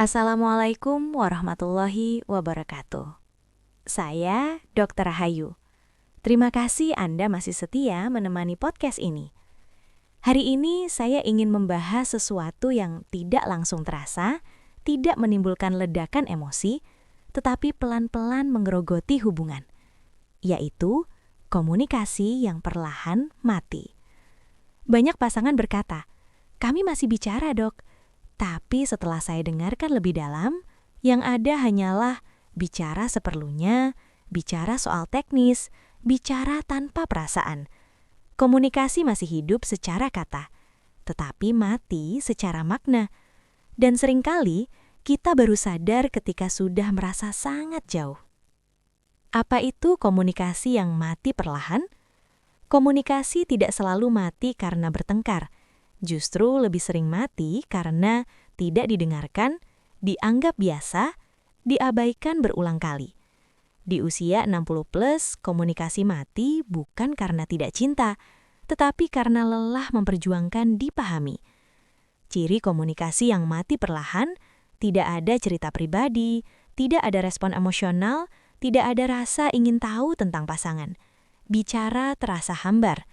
Assalamualaikum warahmatullahi wabarakatuh. Saya Dr. Rahayu. Terima kasih Anda masih setia menemani podcast ini. Hari ini saya ingin membahas sesuatu yang tidak langsung terasa, tidak menimbulkan ledakan emosi, tetapi pelan-pelan menggerogoti hubungan, yaitu komunikasi yang perlahan mati. Banyak pasangan berkata, "Kami masih bicara, Dok." Tapi setelah saya dengarkan lebih dalam, yang ada hanyalah bicara seperlunya, bicara soal teknis, bicara tanpa perasaan. Komunikasi masih hidup secara kata, tetapi mati secara makna. Dan seringkali kita baru sadar ketika sudah merasa sangat jauh. Apa itu komunikasi yang mati perlahan? Komunikasi tidak selalu mati karena bertengkar. Justru lebih sering mati karena tidak didengarkan, dianggap biasa, diabaikan berulang kali. Di usia 60+, komunikasi mati bukan karena tidak cinta, tetapi karena lelah memperjuangkan dipahami. Ciri komunikasi yang mati perlahan, tidak ada cerita pribadi, tidak ada respon emosional, tidak ada rasa ingin tahu tentang pasangan. Bicara terasa hambar.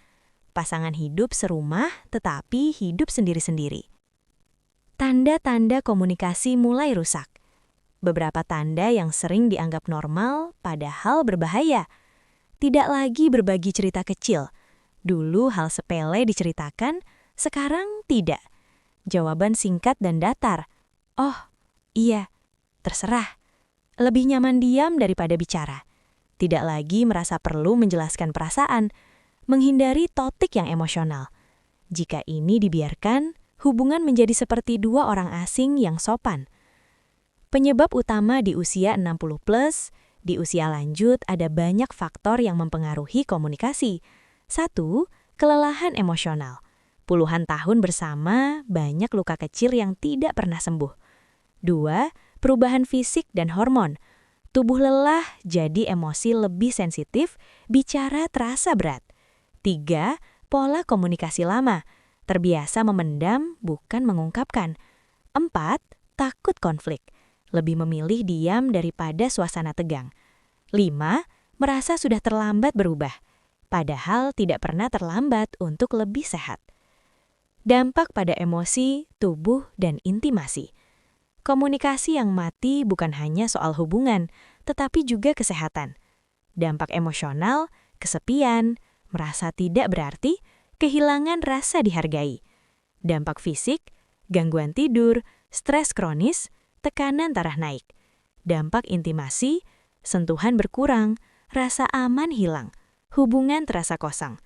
Pasangan hidup serumah, tetapi hidup sendiri-sendiri. Tanda-tanda komunikasi mulai rusak. Beberapa tanda yang sering dianggap normal, padahal berbahaya. Tidak lagi berbagi cerita kecil. Dulu hal sepele diceritakan, sekarang tidak. Jawaban singkat dan datar. Oh, iya, terserah. Lebih nyaman diam daripada bicara. Tidak lagi merasa perlu menjelaskan perasaan, menghindari topik yang emosional. Jika ini dibiarkan, hubungan menjadi seperti dua orang asing yang sopan. Penyebab utama di usia 60+, di usia lanjut ada banyak faktor yang mempengaruhi komunikasi. 1. Kelelahan emosional. Puluhan tahun bersama, banyak luka kecil yang tidak pernah sembuh. 2. Perubahan fisik dan hormon. Tubuh lelah, jadi emosi lebih sensitif, bicara terasa berat. 3. Pola komunikasi lama. Terbiasa memendam, bukan mengungkapkan. 4. Takut konflik. Lebih memilih diam daripada suasana tegang. 5. Merasa sudah terlambat berubah. Padahal tidak pernah terlambat untuk lebih sehat. Dampak pada emosi, tubuh, dan intimasi. Komunikasi yang mati bukan hanya soal hubungan, tetapi juga kesehatan. Dampak emosional, kesepian, merasa tidak berarti, kehilangan rasa dihargai. Dampak fisik, gangguan tidur, stres kronis, tekanan darah naik. Dampak intimasi, sentuhan berkurang, rasa aman hilang, hubungan terasa kosong.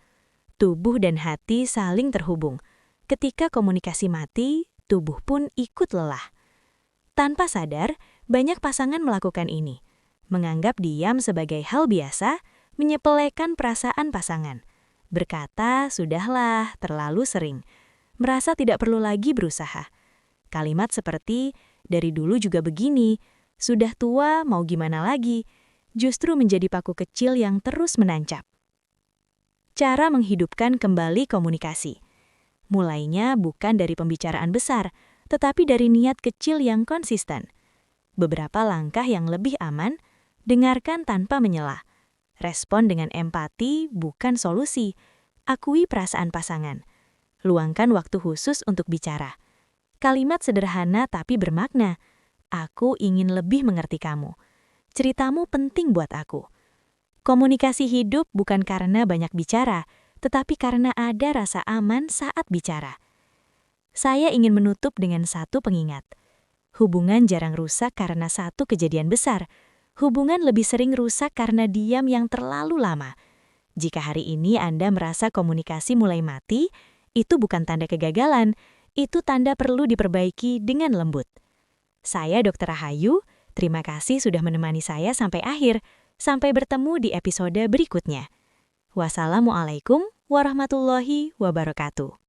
Tubuh dan hati saling terhubung. Ketika komunikasi mati, tubuh pun ikut lelah. Tanpa sadar, banyak pasangan melakukan ini. Menganggap diam sebagai hal biasa, menyepelekan perasaan pasangan. Berkata, sudahlah, terlalu sering. Merasa tidak perlu lagi berusaha. Kalimat seperti, dari dulu juga begini, sudah tua mau gimana lagi, justru menjadi paku kecil yang terus menancap. Cara menghidupkan kembali komunikasi. Mulainya bukan dari pembicaraan besar, tetapi dari niat kecil yang konsisten. Beberapa langkah yang lebih aman, dengarkan tanpa menyela. Respon dengan empati bukan solusi. Akui perasaan pasangan. Luangkan waktu khusus untuk bicara. Kalimat sederhana tapi bermakna. Aku ingin lebih mengerti kamu. Ceritamu penting buat aku. Komunikasi hidup bukan karena banyak bicara, tetapi karena ada rasa aman saat bicara. Saya ingin menutup dengan satu pengingat. Hubungan jarang rusak karena satu kejadian besar. Hubungan lebih sering rusak karena diam yang terlalu lama. Jika hari ini Anda merasa komunikasi mulai mati, itu bukan tanda kegagalan, itu tanda perlu diperbaiki dengan lembut. Saya Dr. Rahayu, terima kasih sudah menemani saya sampai akhir. Sampai bertemu di episode berikutnya. Wassalamualaikum warahmatullahi wabarakatuh.